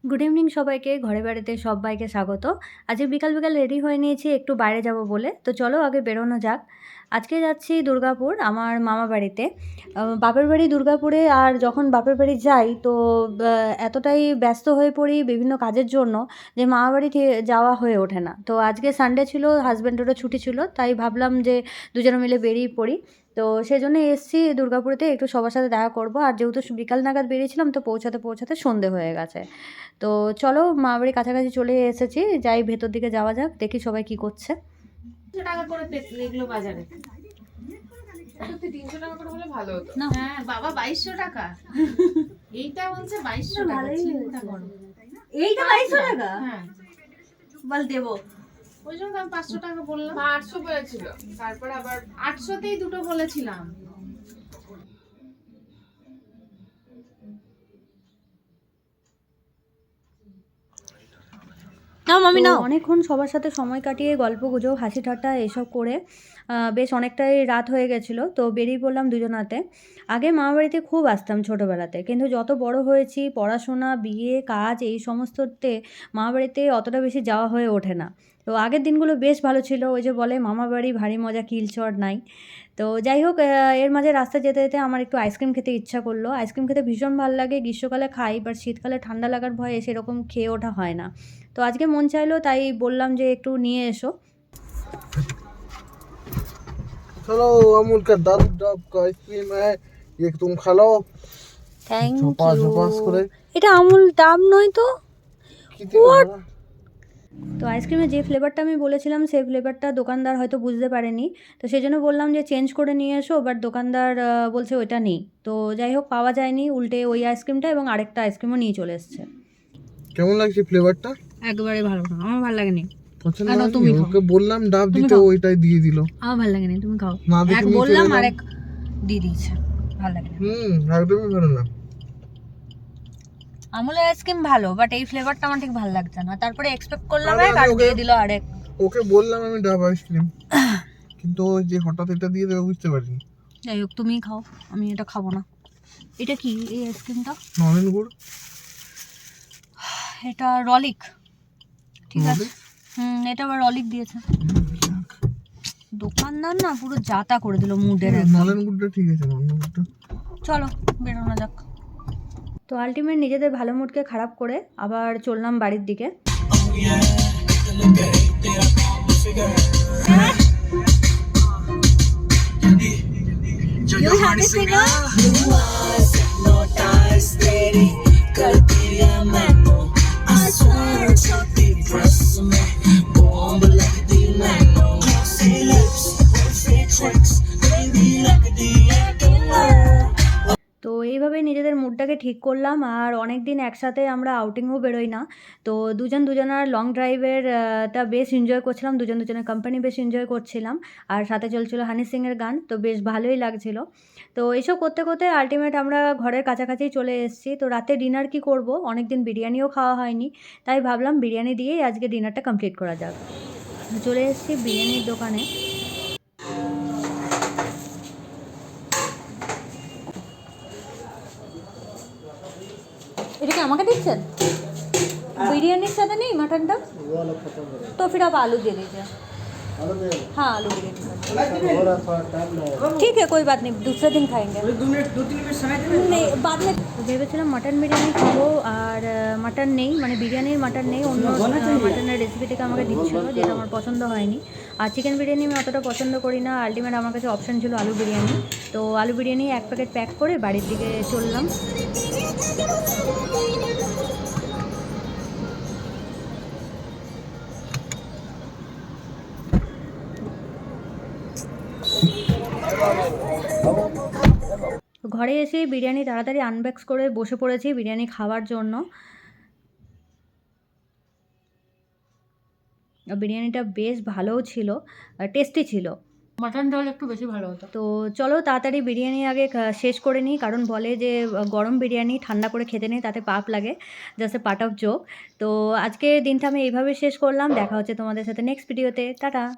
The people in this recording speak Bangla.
গুড ইভিনিং সবাইকে, ঘরে বাড়িতে সবাইকে স্বাগত। আজকে বিকাল বিকাল রেডি হয়ে নিয়েছি একটু বাইরে যাব বলে। তো চলো আগে বেরোনো যাক। আজকে যাচ্ছি দুর্গাপুর আমার মামা বাড়িতে। বাপের বাড়ি দুর্গাপুরে, আর যখন বাপের বাড়ি যাই তো এতটাই ব্যস্ত হয়ে পড়ি বিভিন্ন কাজের জন্য যে মামা বাড়ি যাওয়া হয়ে ওঠে না। তো আজকে সানডে ছিল, হাজব্যান্ডেরও ছুটি ছিল, তাই ভাবলাম যে দুজনে মিলে বেরিয়ে পড়ি। তো সেজন্য এসছি দুর্গাপুরেতে, একটু সবার সাথে দেখা করব। আর যেহেতু বিকাল নাগাদ বেরিয়েছিলাম তো পৌঁছাতে পৌঁছাতে সন্ধে হয়ে গেছে। তো চলো মামাবাড়ির কাছাকাছি চলে এসেছি, যাই ভেতর দিকে যাওয়া যাক, দেখি সবাই কি করছে। 300 টাকা করে এগুলো বাজারে। সত্যি 300 টাকা করে হলে ভালো হতো। না হ্যাঁ বাবা 2200 টাকা। এইটা বলছে 2200 টাকা, চিন্তা করো। এইটা 2200 টাকা? হ্যাঁ বল দেবো। ওই জন্য আমি 500 টাকা বললাম। 800 বলেছিল, তারপর আবার 800 তেই দুটো বলেছিলাম। নাও মামি নাও। অনেকক্ষণ সবার সাথে সময় কাটিয়ে গল্প গুজব হাসি ঠাট্টা এসব করে বেশ অনেকটাই রাত হয়ে গেছিলো। তো বেরিয়ে পড়লাম দুজনাতে। আগে মামাবাড়িতে খুব আসতাম ছোটোবেলাতে, কিন্তু যত বড় হয়েছি পড়াশোনা বিয়ে কাজ এই সমস্ততে মামাবাড়িতে অতটা বেশি যাওয়া হয়ে ওঠে না। তো আগের দিনগুলো বেশ ভালো ছিল, ওই যে বলে মামাবাড়ি ভারী মজা কিলচড় নাই। তো যাই হোক, এর মাঝে রাস্তা যেতে যেতে আমার একটু আইসক্রিম খেতে ইচ্ছা করলো। আইসক্রিম খেতে ভীষণ ভালো লাগে, গ্রীষ্মকালে খাই, বাট শীতকালে ঠান্ডা লাগার ভয়ে সেরকম খেয়ে ওঠা হয় না। তো আজকে মন চাইলো তাই বললাম যে একটু নিয়ে এসো। चलो अमूल का 10 डब का आइसक्रीम है, ये तुम खा लो। থ্যাংক ঝপাস করে। এটা আমুল ডাব নয় তো? কি দিবা? তো আইসক্রিমের যে ফ্লেভারটা আমি বলেছিলাম সেই ফ্লেভারটা দোকানদার হয়তো বুঝতে পারেনি, তো সেই জন্য বললাম যে চেঞ্জ করে নিয়ে এসো, বাট দোকানদার বলছে ওইটা নেই। তো যাই হোক পাওয়া যায়নি, উল্টে ওই আইসক্রিমটা এবং আরেকটা আইসক্রিমও নিয়ে চলে এসছে। কেমন লাগছে ফ্লেভারটা? একবারে ভালো না, আমার ভালো লাগেনি। পছন্দ না, হয়নি? তুমি খাও। ওকে বললাম ডাব তুমি দিতে, খাও। ওইটাই দিয়ে দিল। আমার ভালো লাগেনি, তুমি খাও। না দেখে এক নিচে বললাম এলাম। আর এক দিয়ে দিয়েছে, ভালো লাগেনি। একদমই ভালো না। আমুলের আইসক্রিম ভালো, বাট এই ফ্লেভারটা আমার ঠিক ভালো লাগছে না। তারপরে এক্সপেক্ট করলাম আরে এক, আর আমি দিয়ে দিল আরেক। ওকে বললাম আমি ডাব আইসক্রিম, কিন্তু ওই যে হঠাৎ এটা দিয়ে দেবে বুঝতে পারিনি। যাই হোক তুমিই খাও, আমি এটা খাবো না। এটা কি এই আইসক্রিমটা? নলেন গুড়। এটা রলিক, ঠিক আছে। রলিক? এটা আবার রলিক দিয়েছে। দোকানদার না পুরো যাতা করে দিল মুডের। নলেন গুড়টা ঠিক আছে, নলেন গুড়টা। চলো বেরোনো যাক। তো আলটিমেট নিজেদের ভালো মুডকে খারাপ করে আবার চললাম বাড়ির দিকে। তো এইভাবেই নিজেদের মুডটাকে ঠিক করলাম। আর অনেক দিন একসাথে আমরা আউটিংও বেরোই না, তো দুজনার লং ড্রাইভের টা বেশ এনজয় করছিলাম, দুজনের কোম্পানি বেশ এনজয় করছিলাম। আর সাথে চলছিল হানি সিংয়ের গান, তো বেশ ভালোই লাগছিল। তো এইসব করতে করতে আলটিমেট আমরা ঘরের কাছাকাছি চলে এসেছি। তো রাতে ডিনার কি করব, অনেক দিন বিরিয়ানিও খাওয়া হয়নি, তাই ভাবলাম বিরিয়ানি দিয়েই আজকে ডিনারটা কমপ্লিট করা যাক। চলে এসেছি বিরিয়ানির দোকানে। এটা কি আমাকে দিচ্ছেন? बिरयानी के साथ नहीं मटन था, तो फिर आप आलू दे दीजिए। हाँ आलू बिरयानी, ठीक है कोई बात नहीं, दूसरे दिन खाएंगे। नहीं बाद में ভেবেছিলাম মাটন বিরিয়ানি খাবো, আর মাটন নেই, মানে বিরিয়ানির মাটন নেই, অন্য মাটনের রেসিপি থেকে আমাকে দিচ্ছিলো, যেটা আমার পছন্দ হয়নি। আর চিকেন বিরিয়ানি আমি অতটা পছন্দ করি না। আলটিমেট আমার কাছে অপশান ছিল আলু বিরিয়ানি। তো আলু বিরিয়ানি এক প্যাকেট প্যাক করে বাড়ির দিকে চললাম। ঘরে এসে বিরিয়ানি তাড়াতাড়ি আনবক্স করে বসে পড়েছি বিরিয়ানি খাওয়ার জন্য। বিরিয়ানিটা বেশ ভালোও ছিল, টেস্টি ছিল। মাটনটা হলে একটু বেশি ভালো হতো। তো চলো তাড়াতাড়ি বিরিয়ানি আগে শেষ করে নিই, কারণ বলে যে গরম বিরিয়ানি ঠান্ডা করে খেতে নেই, তাতে পাপ লাগে, just a part of joke. তো আজকের দিনটা আমি এইভাবে শেষ করলাম। দেখা হচ্ছে তোমাদের সাথে নেক্সট ভিডিওতে। টাটা।